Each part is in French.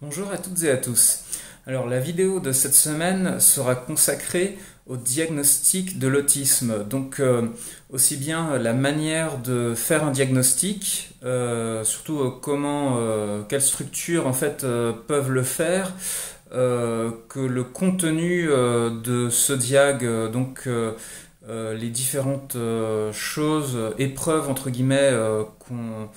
Bonjour à toutes et à tous. Alors la vidéo de cette semaine sera consacrée au diagnostic de l'autisme. Donc aussi bien la manière de faire un diagnostic, surtout quelles structures en fait peuvent le faire, que le contenu de ce diag, les différentes choses, épreuves entre guillemets qu'on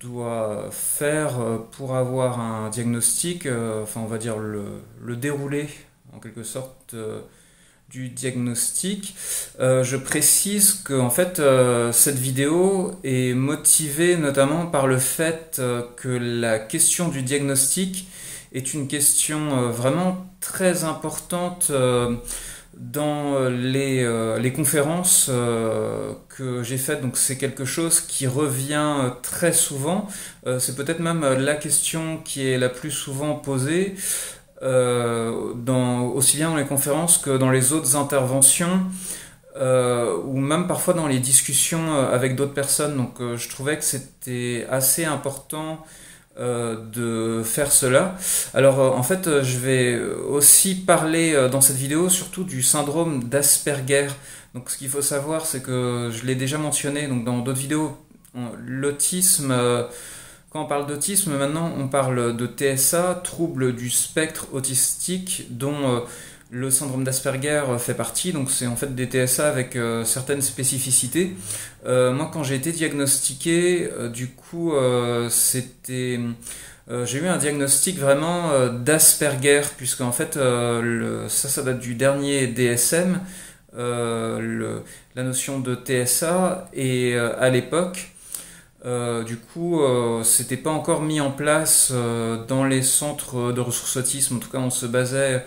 doit faire pour avoir un diagnostic, enfin on va dire le déroulé en quelque sorte du diagnostic. Je précise que en fait cette vidéo est motivée notamment par le fait que la question du diagnostic est une question vraiment très importante dans les conférences que j'ai faites. Donc c'est quelque chose qui revient très souvent. C'est peut-être même la question qui est la plus souvent posée, aussi bien dans les conférences que dans les autres interventions, ou même parfois dans les discussions avec d'autres personnes. Donc je trouvais que c'était assez important de faire cela. Alors en fait je vais aussi parler dans cette vidéo surtout du syndrome d'Asperger. Donc ce qu'il faut savoir, c'est que je l'ai déjà mentionné donc dans d'autres vidéos, l'autisme, quand on parle d'autisme maintenant on parle de TSA, trouble du spectre autistique, dont le syndrome d'Asperger fait partie. Donc c'est en fait des TSA avec certaines spécificités. Moi quand j'ai été diagnostiqué, j'ai eu un diagnostic vraiment d'Asperger, puisque en fait ça date du dernier DSM, la notion de TSA, et à l'époque c'était pas encore mis en place dans les centres de ressources autisme. En tout cas, on se basait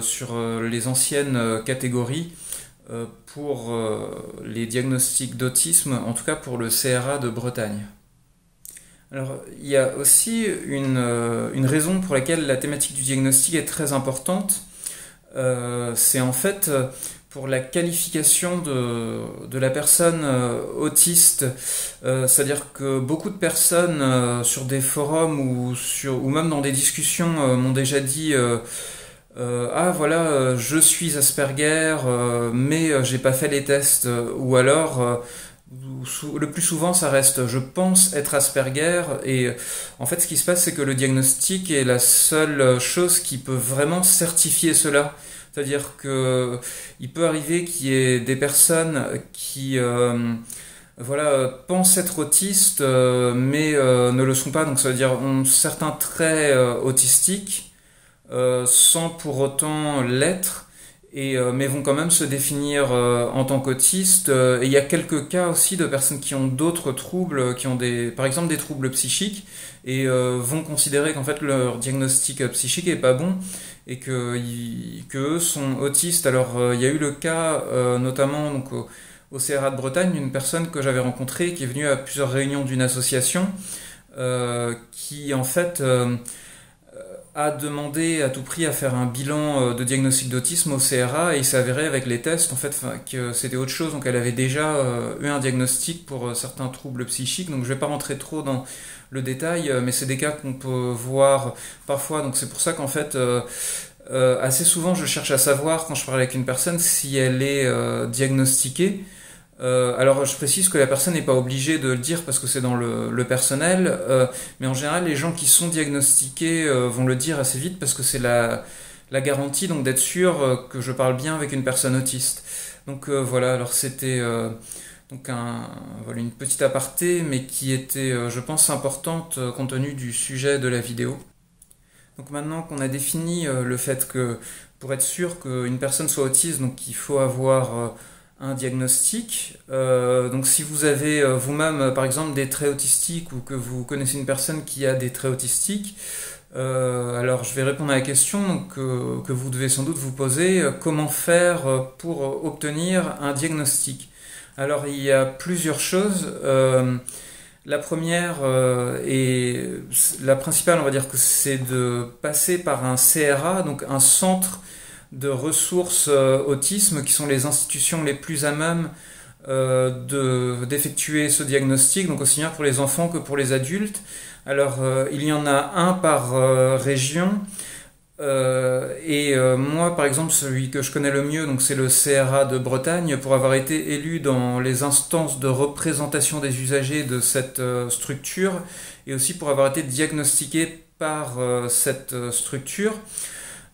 sur les anciennes catégories pour les diagnostics d'autisme, en tout cas pour le CRA de Bretagne. Alors, il y a aussi une raison pour laquelle la thématique du diagnostic est très importante. C'est en fait pour la qualification de la personne autiste. C'est-à-dire que beaucoup de personnes sur des forums ou même dans des discussions m'ont déjà dit ah voilà, je suis Asperger, mais j'ai pas fait les tests. Ou alors le plus souvent ça reste je pense être Asperger. Et en fait ce qui se passe, c'est que le diagnostic est la seule chose qui peut vraiment certifier cela. C'est-à-dire que il peut arriver qu'il y ait des personnes qui pensent être autistes, mais ne le sont pas. Donc ça veut dire ont certains traits autistiques sans pour autant l'être, mais vont quand même se définir en tant qu'autistes. Et il y a quelques cas aussi de personnes qui ont d'autres troubles, qui ont par exemple des troubles psychiques, et vont considérer qu'en fait leur diagnostic psychique est pas bon, et que eux sont autistes. Alors il y a eu le cas notamment donc au CRA de Bretagne d'une personne que j'avais rencontrée, qui est venue à plusieurs réunions d'une association, qui en fait a demandé à tout prix à faire un bilan de diagnostic d'autisme au CRA, et il s'est avéré avec les tests en fait que c'était autre chose. Donc elle avait déjà eu un diagnostic pour certains troubles psychiques. Donc je vais pas rentrer trop dans le détail, mais c'est des cas qu'on peut voir parfois. Donc c'est pour ça qu'en fait assez souvent je cherche à savoir quand je parle avec une personne si elle est diagnostiquée. Alors je précise que la personne n'est pas obligée de le dire parce que c'est dans le personnel, mais en général les gens qui sont diagnostiqués vont le dire assez vite, parce que c'est la garantie donc d'être sûr que je parle bien avec une personne autiste. Donc voilà, alors c'était voilà, une petite aparté, mais qui était je pense importante compte tenu du sujet de la vidéo. Donc maintenant qu'on a défini le fait que pour être sûr qu'une personne soit autiste, donc il faut avoir un diagnostic. Donc si vous avez vous-même par exemple des traits autistiques, ou que vous connaissez une personne qui a des traits autistiques, alors je vais répondre à la question donc, que vous devez sans doute vous poser: comment faire pour obtenir un diagnostic? Alors il y a plusieurs choses. La première et la principale, on va dire que c'est de passer par un CRA, donc un centre de ressources autisme, qui sont les institutions les plus à même d'effectuer ce diagnostic, donc aussi bien pour les enfants que pour les adultes. Alors, il y en a un par région. Moi, par exemple, celui que je connais le mieux, donc c'est le CRA de Bretagne, pour avoir été élu dans les instances de représentation des usagers de cette structure, et aussi pour avoir été diagnostiqué par cette structure.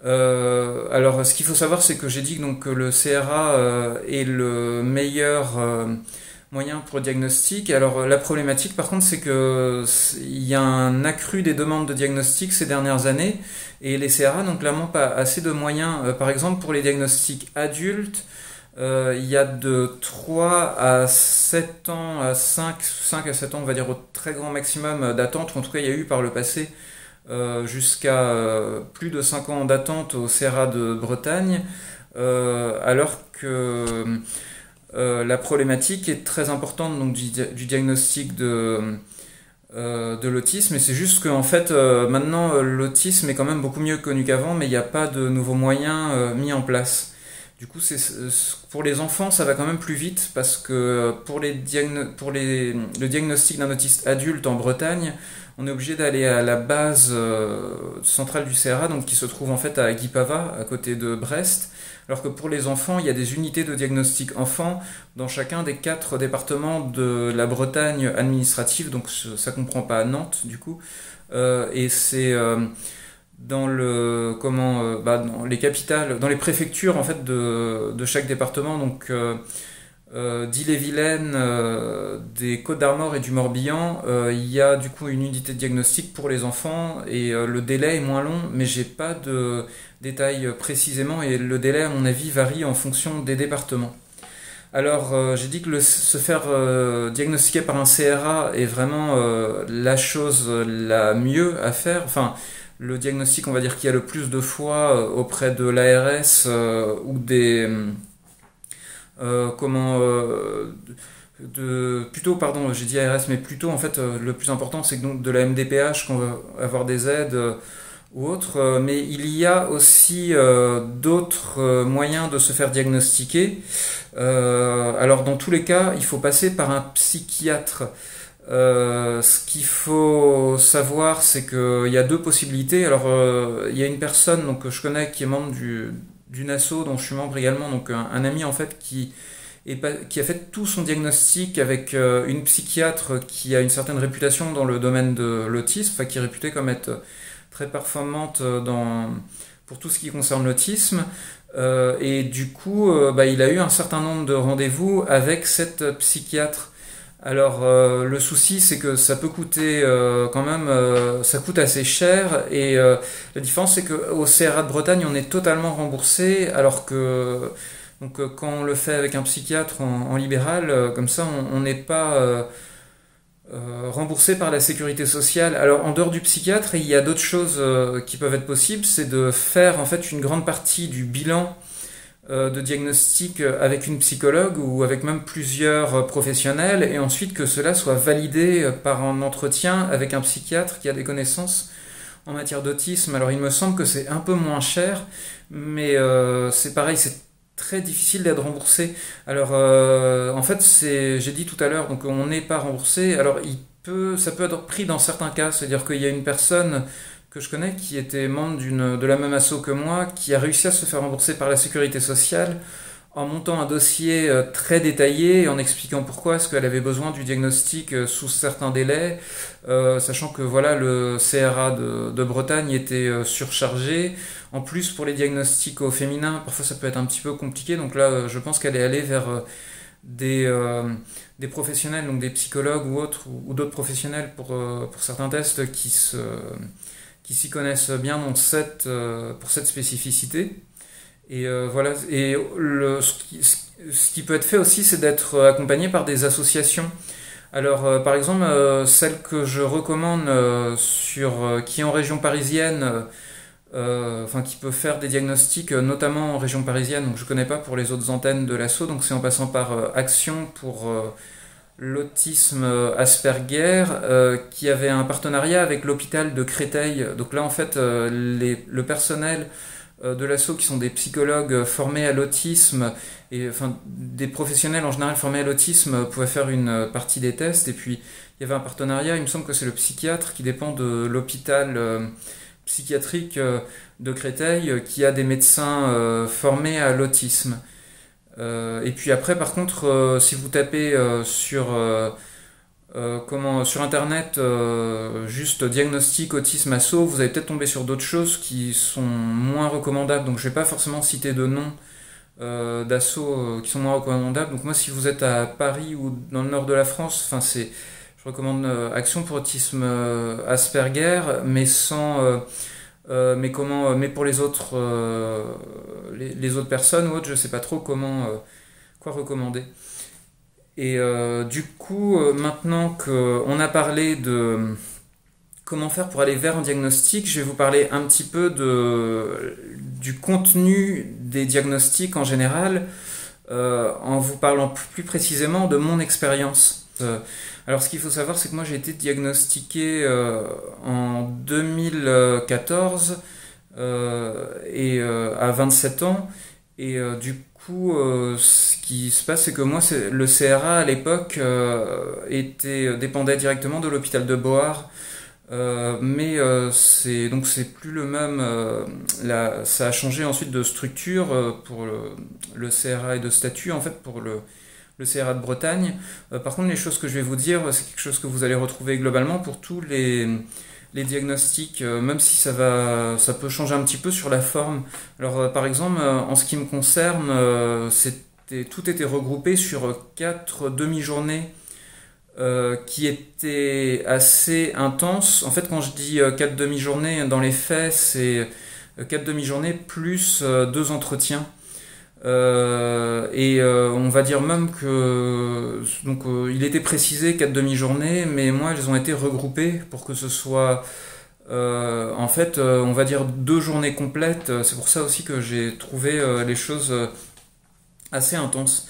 Alors, ce qu'il faut savoir, c'est que j'ai dit donc, que le CRA est le meilleur moyen pour le diagnostic. Alors, la problématique, par contre, c'est que il y a un accru des demandes de diagnostic ces dernières années, et les CRA n'ont clairement pas assez de moyens. Par exemple, pour les diagnostics adultes, il y a de 3 à 7 ans, à 5 à 7 ans, on va dire au très grand maximum d'attente, en tout cas il y a eu par le passé jusqu'à plus de 5 ans d'attente au CRA de Bretagne, alors que la problématique est très importante donc, du diagnostic de l'autisme, et c'est juste qu'en fait maintenant l'autisme est quand même beaucoup mieux connu qu'avant, mais il n'y a pas de nouveaux moyens mis en place. Du coup, pour les enfants, ça va quand même plus vite parce que le diagnostic d'un autiste adulte en Bretagne, on est obligé d'aller à la base centrale du CRA, donc qui se trouve en fait à Guipava, à côté de Brest. Alors que pour les enfants, il y a des unités de diagnostic enfants dans chacun des 4 départements de la Bretagne administrative, donc ça comprend pas Nantes du coup. Et c'est dans les capitales, dans les préfectures en fait de chaque département, donc d'Ille-et-Vilaine, des Côtes-d'Armor et du Morbihan, il y a du coup une unité de diagnostic pour les enfants, et le délai est moins long, mais j'ai pas de détails précisément, et le délai à mon avis varie en fonction des départements. Alors, j'ai dit que se faire diagnostiquer par un CRA est vraiment la chose la mieux à faire. Enfin, le diagnostic, on va dire, qui a le plus de fois auprès de l'ARS ou des comment plutôt, pardon, j'ai dit ARS, mais plutôt en fait le plus important, c'est que donc de la MDPH qu'on va avoir des aides ou autres, mais il y a aussi d'autres moyens de se faire diagnostiquer. Alors dans tous les cas, il faut passer par un psychiatre. Ce qu'il faut savoir, c'est qu'il y a 2 possibilités. Alors, il y a une personne donc, que je connais qui est membre d'une asso dont je suis membre également, donc un ami en fait qui a fait tout son diagnostic avec une psychiatre qui a une certaine réputation dans le domaine de l'autisme, enfin, qui est réputée comme être très performante pour tout ce qui concerne l'autisme. Et du coup, il a eu un certain nombre de rendez-vous avec cette psychiatre. Alors le souci c'est que ça peut coûter quand même, ça coûte assez cher, et la différence c'est qu'au CRA de Bretagne on est totalement remboursé, alors que donc, quand on le fait avec un psychiatre en libéral, comme ça on n'est pas remboursé par la sécurité sociale. Alors en dehors du psychiatre, il y a d'autres choses qui peuvent être possibles, c'est de faire en fait une grande partie du bilan de diagnostic avec une psychologue ou avec même plusieurs professionnels, et ensuite que cela soit validé par un entretien avec un psychiatre qui a des connaissances en matière d'autisme. Alors il me semble que c'est un peu moins cher, mais c'est pareil, c'est très difficile d'être remboursé. Alors en fait, j'ai dit tout à l'heure, donc on n'est pas remboursé. Alors ça peut être pris dans certains cas, c'est-à-dire qu'il y a une personne que je connais qui était membre de la même asso que moi, qui a réussi à se faire rembourser par la sécurité sociale en montant un dossier très détaillé et en expliquant pourquoi est-ce qu'elle avait besoin du diagnostic sous certains délais, sachant que voilà, le CRA de Bretagne était surchargé. En plus, pour les diagnostics au féminin, parfois ça peut être un petit peu compliqué, donc là je pense qu'elle est allée vers des professionnels, donc des psychologues ou autres, ou d'autres professionnels pour certains tests qui s'y connaissent bien pour cette spécificité. Et voilà. Et ce qui peut être fait aussi, c'est d'être accompagné par des associations. Alors, par exemple, celle que je recommande qui est en région parisienne, enfin qui peut faire des diagnostics, notamment en région parisienne. Donc, je connais pas pour les autres antennes de l'asso. Donc, c'est en passant par Action pour l'autisme Asperger, qui avait un partenariat avec l'hôpital de Créteil. Donc là, en fait, le personnel de l'asso qui sont des psychologues formés à l'autisme, et enfin des professionnels en général formés à l'autisme pouvaient faire une partie des tests. Et puis il y avait un partenariat, il me semble que c'est le psychiatre qui dépend de l'hôpital psychiatrique de Créteil qui a des médecins formés à l'autisme. Et puis après, par contre, si vous tapez sur internet juste diagnostic autisme asso, vous allez peut-être tomber sur d'autres choses qui sont moins recommandables. Donc je vais pas forcément citer de noms d'asso qui sont moins recommandables. Donc moi, si vous êtes à Paris ou dans le nord de la France, enfin je recommande Action pour autisme Asperger, mais sans mais pour les autres les autres personnes ou autres, je sais pas trop quoi recommander. Et du coup, maintenant qu'on a parlé de comment faire pour aller vers un diagnostic, je vais vous parler un petit peu du contenu des diagnostics en général, en vous parlant plus précisément de mon expérience. Alors ce qu'il faut savoir, c'est que moi j'ai été diagnostiqué en 2014 et à 27 ans. Et du coup, ce qui se passe, c'est que moi, le CRA à l'époque dépendait directement de l'hôpital de Boar. Mais c'est plus le même. Ça a changé ensuite de structure pour le CRA et de statut en fait pour le CRA de Bretagne. Par contre, les choses que je vais vous dire, c'est quelque chose que vous allez retrouver globalement pour tous les diagnostics, même si ça peut changer un petit peu sur la forme. Alors, par exemple, en ce qui me concerne, tout était regroupé sur 4 demi-journées qui étaient assez intenses. En fait, quand je dis 4 demi-journées, dans les faits, c'est 4 demi-journées plus 2 entretiens. On va dire même que il était précisé 4 demi-journées, mais moi elles ont été regroupées pour que ce soit en fait on va dire 2 journées complètes. C'est pour ça aussi que j'ai trouvé les choses assez intenses.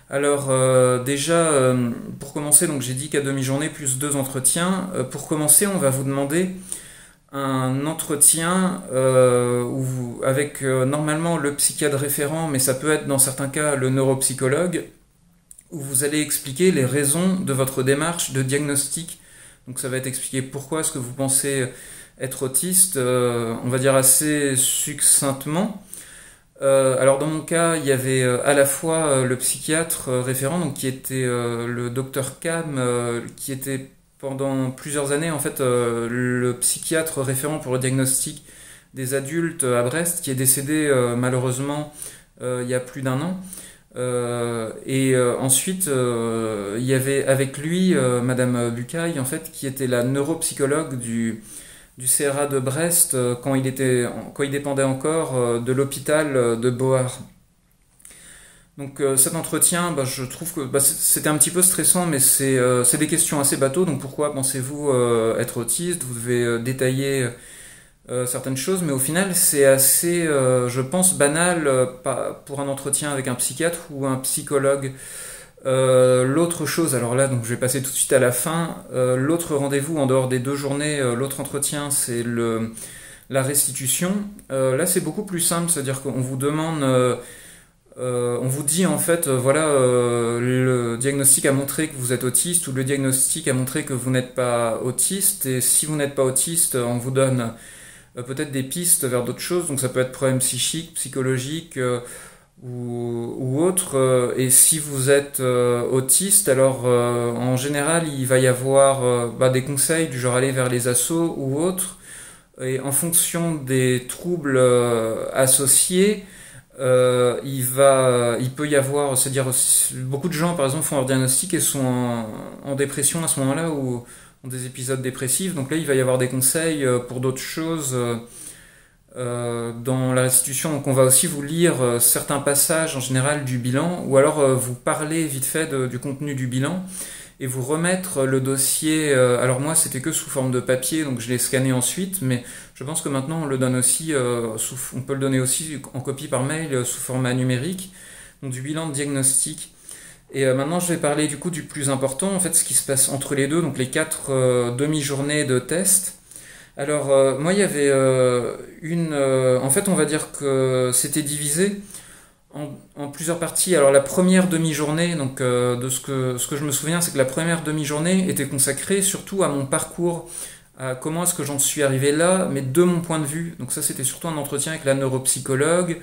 Alors déjà pour commencer, donc j'ai dit 4 demi-journées plus 2 entretiens. Pour commencer, on va vous demander un entretien avec normalement le psychiatre référent, mais ça peut être dans certains cas le neuropsychologue, où vous allez expliquer les raisons de votre démarche de diagnostic. Donc ça va être expliqué pourquoi est-ce que vous pensez être autiste, on va dire assez succinctement. Alors dans mon cas, il y avait à la fois le psychiatre référent, donc qui était le docteur Cam, qui était pendant plusieurs années, en fait, le psychiatre référent pour le diagnostic des adultes à Brest, qui est décédé malheureusement il y a plus d'1 an. Ensuite, il y avait avec lui Madame Bucaille, en fait, qui était la neuropsychologue du CRA de Brest quand il dépendait encore de l'hôpital de Boar. Donc cet entretien, je trouve que c'était un petit peu stressant, mais c'est des questions assez bateaux. Donc pourquoi pensez-vous être autiste? Vous devez détailler certaines choses, mais au final c'est assez, je pense, banal pour un entretien avec un psychiatre ou un psychologue. L'autre chose, alors là, donc je vais passer tout de suite à la fin. L'autre rendez-vous en dehors des 2 journées, l'autre entretien, c'est la restitution. Là, c'est beaucoup plus simple, c'est-à-dire qu'on vous demande, on vous dit en fait, voilà, le diagnostic a montré que vous êtes autiste ou le diagnostic a montré que vous n'êtes pas autiste. Et si vous n'êtes pas autiste, on vous donne peut-être des pistes vers d'autres choses. Donc ça peut être problème psychique, psychologique. Ou autre. Et si vous êtes autiste, alors en général il va y avoir des conseils du genre aller vers les assos ou autres, et en fonction des troubles associés, il peut y avoir, c'est-à-dire beaucoup de gens par exemple font leur diagnostic et sont en dépression à ce moment-là ou ont des épisodes dépressifs, donc là il va y avoir des conseils pour d'autres choses dans la restitution. Donc on va aussi vous lire certains passages en général du bilan, ou alors vous parler vite fait du contenu du bilan et vous remettre le dossier. Alors moi c'était que sous forme de papier, donc je l'ai scanné ensuite, mais je pense que maintenant on le donne aussi on peut le donner aussi en copie par mail sous format numérique, donc du bilan de diagnostic. Et maintenant je vais parler du coup du plus important, en fait ce qui se passe entre les deux, donc les 4 demi-journées de test. Alors, moi, il y avait en fait, on va dire que c'était divisé en plusieurs parties. Alors, la première demi-journée, donc de ce que je me souviens, c'est que la première demi-journée était consacrée surtout à mon parcours, à comment est-ce que j'en suis arrivé là, mais de mon point de vue. Donc ça, c'était surtout un entretien avec la neuropsychologue,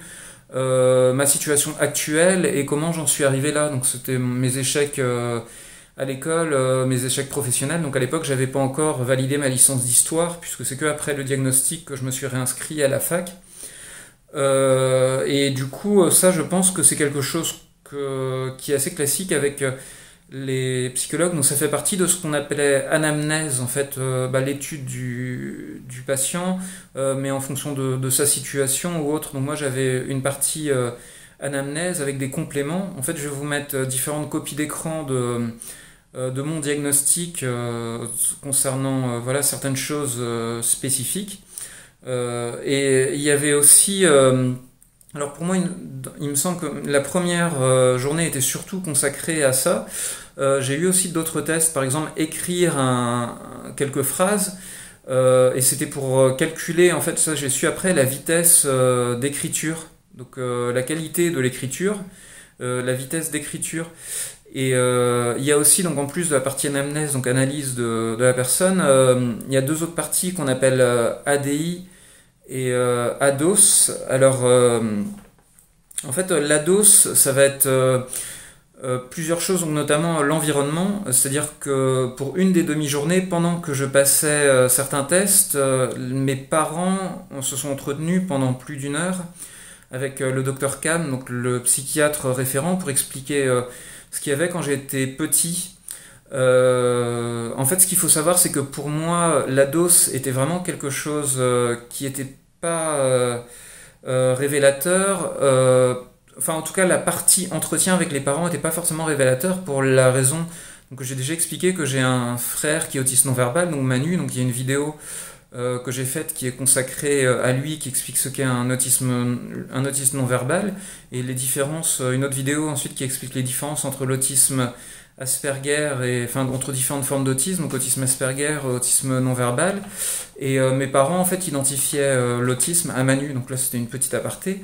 ma situation actuelle et comment j'en suis arrivé là. Donc c'était mes échecs à l'école, mes échecs professionnels. Donc à l'époque, j'avais pas encore validé ma licence d'histoire, puisque c'est que après le diagnostic que je me suis réinscrit à la fac. Et du coup, ça, je pense que c'est quelque chose qui est assez classique avec les psychologues. Donc ça fait partie de ce qu'on appelait anamnèse, en fait, l'étude du patient, mais en fonction de sa situation ou autre. Donc moi, j'avais une partie anamnèse avec des compléments. En fait, je vais vous mettre différentes copies d'écran de mon diagnostic concernant voilà, certaines choses spécifiques. Et il y avait aussi... alors pour moi, il me semble que la première journée était surtout consacrée à ça. J'ai eu aussi d'autres tests, par exemple écrire quelques phrases, et c'était pour calculer, en fait ça j'ai su après, la vitesse d'écriture, donc la qualité de l'écriture, la vitesse d'écriture. Et il y a aussi, donc en plus de la partie anamnèse, donc analyse de la personne, il y a deux autres parties qu'on appelle ADI et ADOS. Alors, en fait, l'ADOS, ça va être plusieurs choses, donc notamment l'environnement. C'est-à-dire que pour une des demi-journées, pendant que je passais certains tests, mes parents se sont entretenus pendant plus d'une heure avec le docteur Kahn, donc le psychiatre référent, pour expliquer ce qu'il y avait quand j'étais petit. En fait, ce qu'il faut savoir, c'est que pour moi, la dose était vraiment quelque chose qui n'était pas révélateur. Enfin, en tout cas, la partie entretien avec les parents n'était pas forcément révélateur pour la raison que j'ai déjà expliqué, que j'ai un frère qui est autiste non-verbal, donc Manu. Donc il y a une vidéo que j'ai faite qui est consacrée à lui, qui explique ce qu'est un autisme non-verbal, et les différences, une autre vidéo ensuite qui explique les différences entre l'autisme Asperger et enfin entre différentes formes d'autisme, donc autisme Asperger, autisme non-verbal. Et mes parents en fait identifiaient l'autisme à Manu, donc là c'était une petite aparté.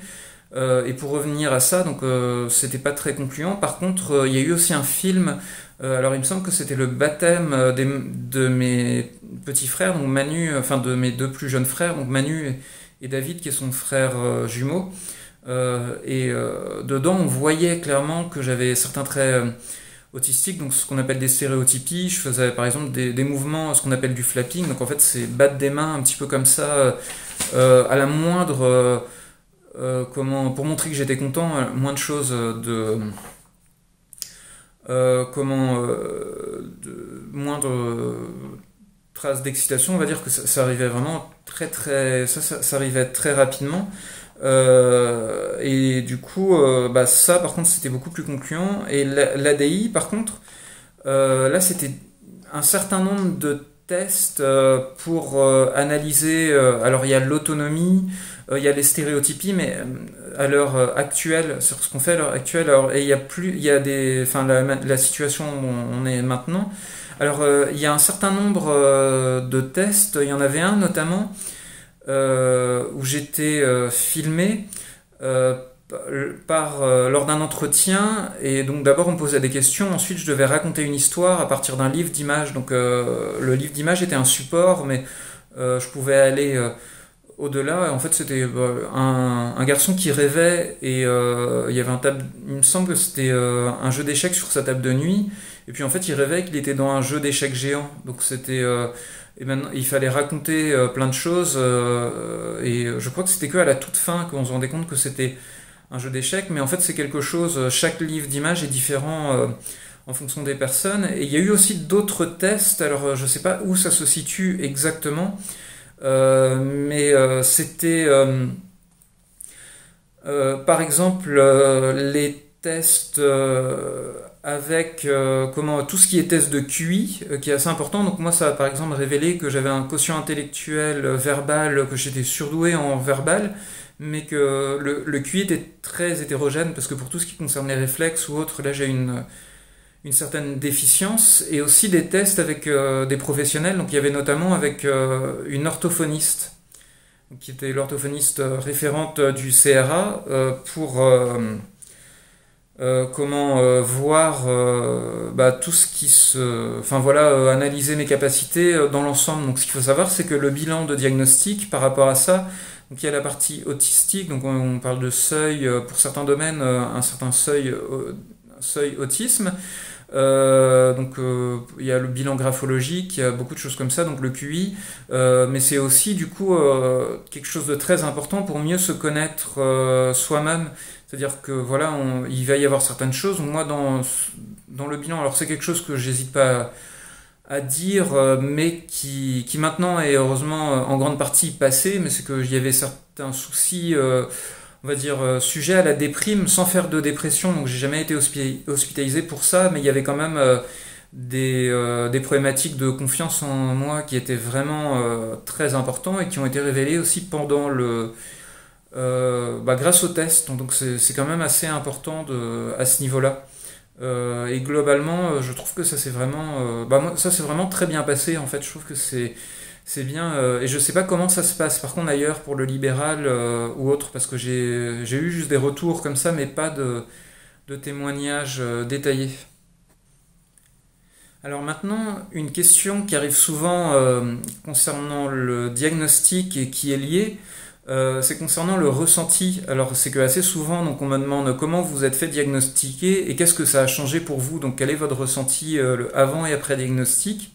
Et pour revenir à ça, donc c'était pas très concluant. Par contre, il y a eu aussi un film. Alors il me semble que c'était le baptême de mes petits frères, donc Manu, enfin de mes deux plus jeunes frères, donc Manu et David, qui est son frère jumeau. Dedans, on voyait clairement que j'avais certains traits autistiques, donc ce qu'on appelle des stéréotypies. Je faisais par exemple des mouvements, ce qu'on appelle du flapping. Donc en fait, c'est battre des mains un petit peu comme ça, à la moindre. Pour montrer que j'étais content, moins de choses moindre traces d'excitation, on va dire que ça arrivait vraiment ça arrivait très rapidement. Et du coup, ça par contre c'était beaucoup plus concluant. Et l'ADI par contre, là c'était un certain nombre de tests pour analyser. Alors il y a l'autonomie, il y a les stéréotypies, mais à l'heure actuelle, sur ce qu'on fait à l'heure actuelle, alors, et il y a enfin la situation où on est maintenant. Alors il y a un certain nombre de tests. Il y en avait un notamment où j'étais filmé lors d'un entretien, et donc d'abord on me posait des questions, ensuite je devais raconter une histoire à partir d'un livre d'images. Donc le livre d'images était un support, mais je pouvais aller au-delà. En fait c'était un garçon qui rêvait, et il y avait il me semble que c'était un jeu d'échecs sur sa table de nuit, et puis en fait il rêvait qu'il était dans un jeu d'échecs géant. Donc c'était et maintenant il fallait raconter plein de choses, et je crois que c'était que à la toute fin qu'on se rendait compte que c'était un jeu d'échecs, mais en fait c'est quelque chose, chaque livre d'images est différent en fonction des personnes. Et il y a eu aussi d'autres tests, alors je sais pas où ça se situe exactement, mais c'était par exemple les tests avec tout ce qui est test de QI, qui est assez important. Donc moi ça a par exemple révélé que j'avais un quotient intellectuel verbal, que j'étais surdoué en verbal, mais que le QI était très hétérogène, parce que pour tout ce qui concerne les réflexes ou autres, là j'ai une certaine déficience, et aussi des tests avec des professionnels. Donc il y avait notamment avec une orthophoniste, qui était l'orthophoniste référente du CRA, pour comment voir tout ce qui se... Enfin voilà, analyser mes capacités dans l'ensemble. Donc ce qu'il faut savoir, c'est que le bilan de diagnostic par rapport à ça, donc il y a la partie autistique, donc on parle de seuil, pour certains domaines, un certain seuil autisme. Il y a le bilan graphologique, il y a beaucoup de choses comme ça, donc le QI, mais c'est aussi du coup quelque chose de très important pour mieux se connaître soi-même. C'est-à-dire que voilà, il va y avoir certaines choses. Moi, dans le bilan, alors c'est quelque chose que j'hésite pas à dire, mais qui maintenant est heureusement en grande partie passé, mais c'est qu'il y avait certains soucis, on va dire, sujets à la déprime, sans faire de dépression, donc j'ai jamais été hospitalisé pour ça, mais il y avait quand même des problématiques de confiance en moi qui étaient vraiment très importants et qui ont été révélées aussi pendant grâce au test, donc c'est quand même assez important à ce niveau-là. Et globalement, je trouve que ça s'est vraiment, ça s'est vraiment très bien passé en fait. Je trouve que c'est bien, et je sais pas comment ça se passe. Par contre, ailleurs pour le libéral ou autre, parce que j'ai eu juste des retours comme ça, mais pas de témoignages détaillés. Alors maintenant, une question qui arrive souvent concernant le diagnostic et qui est liée. C'est concernant le ressenti. Alors c'est que assez souvent donc on me demande comment vous êtes fait diagnostiquer et qu'est-ce que ça a changé pour vous. Donc quel est votre ressenti le avant et après diagnostic.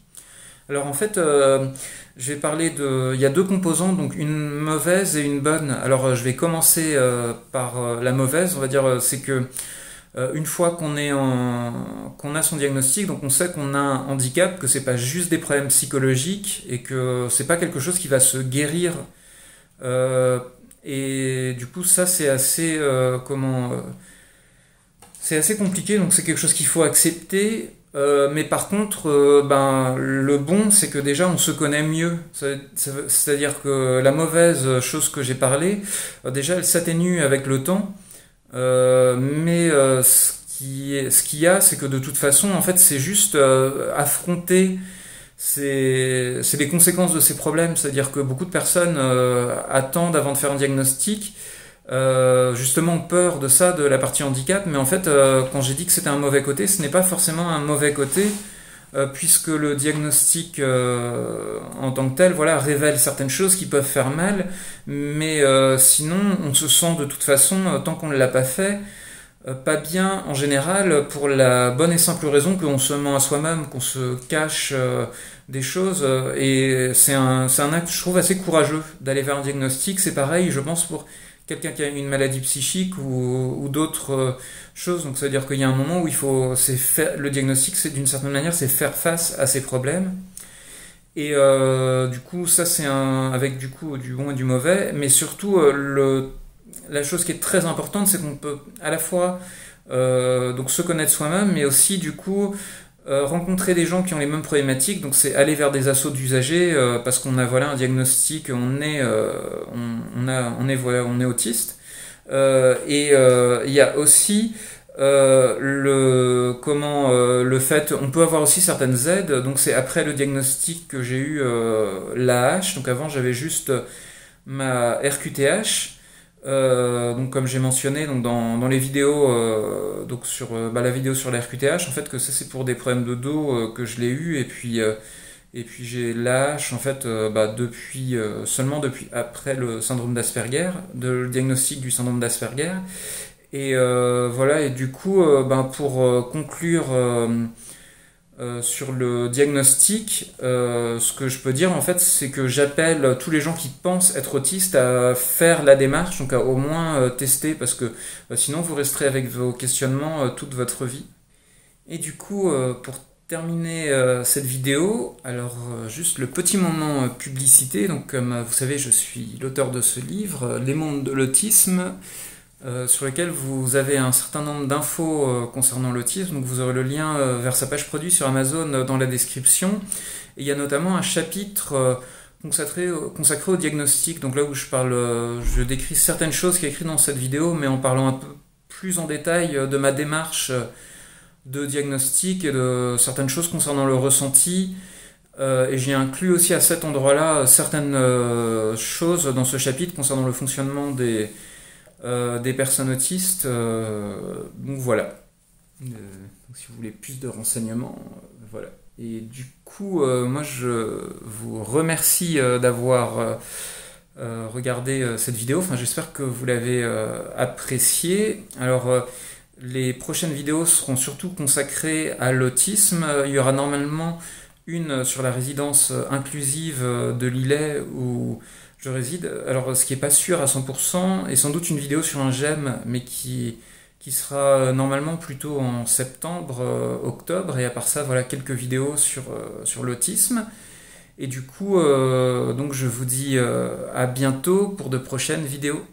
Alors en fait je vais parler il y a deux composantes, donc une mauvaise et une bonne. Alors je vais commencer par la mauvaise. On va dire c'est que une fois qu'on a son diagnostic, donc on sait qu'on a un handicap, que c'est pas juste des problèmes psychologiques et que c'est pas quelque chose qui va se guérir. Et du coup ça c'est assez c'est assez compliqué, donc c'est quelque chose qu'il faut accepter, mais par contre le bon c'est que déjà on se connaît mieux. C'est-à-dire que la mauvaise chose que j'ai parlé, déjà elle s'atténue avec le temps, mais ce qu'il y a, c'est que de toute façon en fait c'est juste affronter c'est les conséquences de ces problèmes. C'est-à-dire que beaucoup de personnes attendent avant de faire un diagnostic, justement ont peur de ça, de la partie handicap, mais en fait quand j'ai dit que c'était un mauvais côté, ce n'est pas forcément un mauvais côté, puisque le diagnostic en tant que tel voilà, révèle certaines choses qui peuvent faire mal, mais sinon on se sent de toute façon, tant qu'on ne l'a pas fait, pas bien en général, pour la bonne et simple raison qu'on se ment à soi-même, qu'on se cache des choses, et c'est un acte, je trouve, assez courageux d'aller vers un diagnostic. C'est pareil, je pense, pour quelqu'un qui a une maladie psychique ou d'autres choses. Donc ça veut dire qu'il y a un moment où il faut, le diagnostic, c'est d'une certaine manière, c'est faire face à ses problèmes. Et du coup, ça c'est avec du coup du bon et du mauvais, mais surtout la chose qui est très importante, c'est qu'on peut à la fois donc se connaître soi-même, mais aussi du coup rencontrer des gens qui ont les mêmes problématiques. Donc c'est aller vers des assos d'usagers parce qu'on a voilà un diagnostic, on est autiste. Et il y a aussi le fait, on peut avoir aussi certaines aides. Donc c'est après le diagnostic que j'ai eu l'AH. Donc avant j'avais juste ma RQTH. Donc comme j'ai mentionné donc dans les vidéos donc sur la vidéo sur la RQTH, en fait, que ça c'est pour des problèmes de dos que je l'ai eu, et puis j'ai l'AH en fait seulement depuis après le syndrome d'Asperger, le diagnostic du syndrome d'Asperger. Et voilà, et du coup pour conclure sur le diagnostic, ce que je peux dire en fait, c'est que j'appelle tous les gens qui pensent être autistes à faire la démarche, donc à au moins tester, parce que sinon vous resterez avec vos questionnements toute votre vie. Et du coup, pour terminer cette vidéo, alors juste le petit moment publicité. Donc comme vous savez, je suis l'auteur de ce livre, Les mondes de l'autisme, sur lequel vous avez un certain nombre d'infos concernant l'autisme. Donc vous aurez le lien vers sa page produit sur Amazon dans la description. Et il y a notamment un chapitre consacré au diagnostic. Donc là où je décris certaines choses qui est écrit dans cette vidéo, mais en parlant un peu plus en détail de ma démarche de diagnostic et de certaines choses concernant le ressenti. Et j'ai inclus aussi à cet endroit-là certaines choses dans ce chapitre concernant le fonctionnement des personnes autistes. Donc voilà. Donc si vous voulez plus de renseignements, voilà. Et du coup, moi je vous remercie d'avoir regardé cette vidéo. Enfin, j'espère que vous l'avez appréciée. Alors, les prochaines vidéos seront surtout consacrées à l'autisme. Il y aura normalement une sur la résidence inclusive de Lillet où je réside. Alors, ce qui n'est pas sûr à 100%, et sans doute une vidéo sur un GEM, mais qui sera normalement plutôt en septembre, octobre. Et à part ça, voilà quelques vidéos sur l'autisme. Et du coup, donc je vous dis à bientôt pour de prochaines vidéos.